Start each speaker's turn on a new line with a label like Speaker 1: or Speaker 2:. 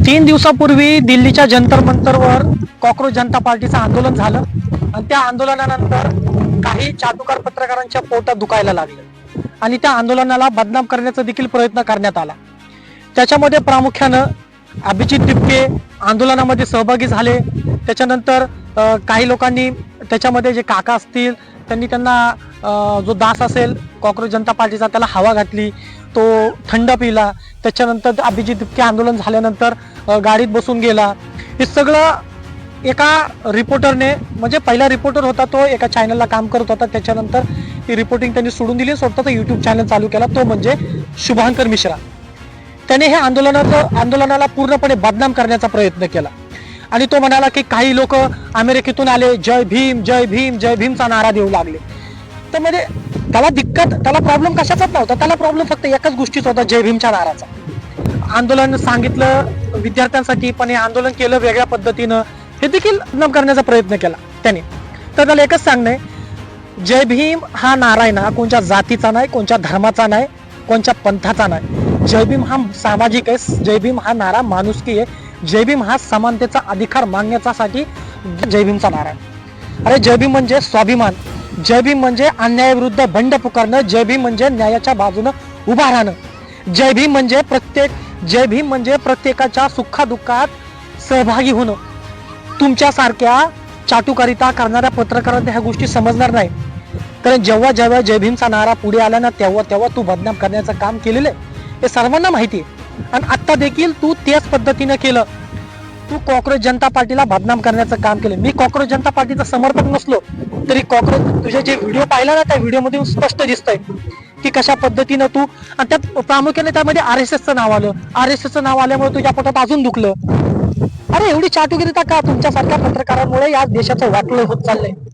Speaker 1: तीन दिवसापूर्वी दिल्लीच्या जंतर मंतरवर कॉक्रोच जनता पार्टीचं आंदोलन झालं आणि त्या आंदोलनानंतर काही चाटुकार पत्रकारांच्या पोटात दुखायला लागलं आणि त्या आंदोलनाला बदनाम करण्याचा देखील प्रयत्न करण्यात आला। त्याच्यामध्ये प्रामुख्यानं अभिजित तिपके आंदोलनामध्ये सहभागी झाले। त्याच्यानंतर काही लोकांनी त्याच्यामध्ये जे काका असतील त्यांनी त्यांना जो दास असेल कॉक्रोच जनता पार्टीचा त्याला हवा घातली, तो थंड पिला। त्याच्यानंतर अभिजित तिपके आंदोलन झाल्यानंतर गाडीत बसून गेला। हे सगळं एका रिपोर्टरने, म्हणजे पहिला रिपोर्टर होता तो एका चॅनलला काम करत होता, त्याच्यानंतर ही रिपोर्टिंग त्यांनी सोडून दिली, स्वतःचा यूट्यूब चॅनल चालू केला, तो म्हणजे शुभांकर मिश्रा। त्याने हे आंदोलनाला पूर्णपणे बदनाम करण्याचा प्रयत्न केला आणि तो म्हणाला की काही लोक अमेरिकेतून आले, जय भीम जय भीम जय भीमचा नारा देऊ लागले। तर म्हणजे त्याला प्रॉब्लेम कशाचाच नव्हता, त्याला प्रॉब्लेम फक्त एकच गोष्टीचा होता, जय भीमच्या नाराचा। आंदोलन सांगितलं विद्यार्थ्यांसाठी, पण हे आंदोलन केलं वेगळ्या पद्धतीनं, हे देखील बदनाम करण्याचा प्रयत्न केला त्याने। तर त्याला एकच सांगणं, जय भीम हा नारा आहे ना कोणत्या जातीचा नाही, कोणत्या धर्माचा नाही, कोणत्या पंथाचा नाही। जय भीम हा सामाजिक आहे, जय भीम हा नारा माणुसकी आहे, जय भीम हा समानतेचा अधिकार मागण्यासाठी जय भीमचा नारा आहे। अरे जय भीम म्हणजे स्वाभिमान, जय भीम म्हणजे अन्यायाविरुद्ध बंड पुकारणं, जय भीम म्हणजे न्यायाच्या बाजूनं उभा राहणं, जय भीम म्हणजे प्रत्येकाच्या सुखादुःखात सहभागी होणं। तुमच्यासारख्या चाटुकारिता करणाऱ्या पत्रकारांना ह्या गोष्टी समजणार नाही, कारण जेव्हा जेव्हा जय भीमचा नारा पुढे आला ना तेव्हा तेव्हा तू बदनाम करण्याचं काम केलेलं आहे हे सर्वांना माहिती आहे। आणि आता देखील तू त्याच पद्धतीने केलं, तू कॉक्रोच जनता पार्टीला बदनाम करण्याचं काम केलं। मी कॉक्रोच जनता पार्टीचा समर्थक नसलो तरी कॉक्रोच तुझे जे व्हिडिओ पाहिला ना त्या व्हिडिओमध्ये स्पष्ट दिसतंय की कशा पद्धतीनं तू, आणि त्यात प्रामुख्याने त्यामध्ये RSSचं नाव आलं, RSSचं नाव आल्यामुळे तुझ्या पोटात अजून दुखलं। अरे एवढी चाटुकारिता का? तुमच्यासारख्या पत्रकारांमुळे या देशाचं वाटोळं होत चाललंय।